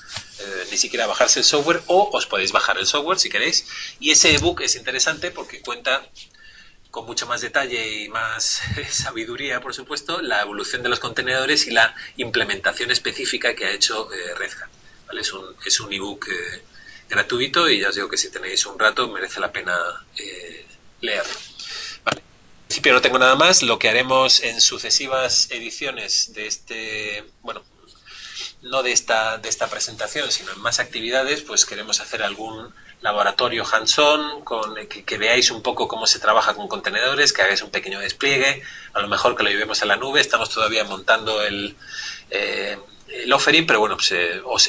ni siquiera bajarse el software, o os podéis bajar el software si queréis. Y ese ebook es interesante porque cuenta con mucho más detalle y más sabiduría, por supuesto, la evolución de los contenedores y la implementación específica que ha hecho Red Hat. ¿Vale? Es un ebook gratuito y ya os digo que si tenéis un rato merece la pena leerlo. Vale. En principio no tengo nada más. Lo que haremos en sucesivas ediciones de este, bueno, no de esta presentación, sino en más actividades, pues queremos hacer algún laboratorio hands-on que veáis un poco cómo se trabaja con contenedores, que hagáis un pequeño despliegue, a lo mejor que lo llevemos a la nube. Estamos todavía montando el offering, pero bueno, pues,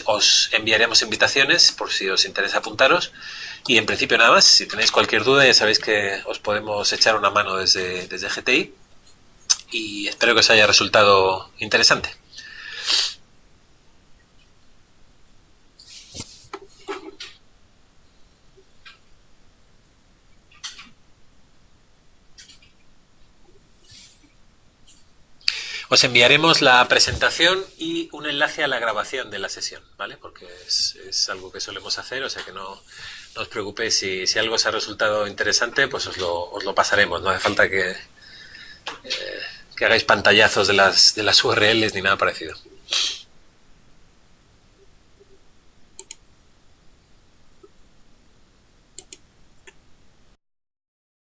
os enviaremos invitaciones por si os interesa apuntaros. Y en principio nada más. Si tenéis cualquier duda, ya sabéis que os podemos echar una mano desde GTI, y espero que os haya resultado interesante. Os enviaremos la presentación y un enlace a la grabación de la sesión, ¿vale? Porque es algo que solemos hacer, o sea que no os preocupéis. Si algo os ha resultado interesante, pues os lo pasaremos. No hace falta que hagáis pantallazos de las URLs ni nada parecido.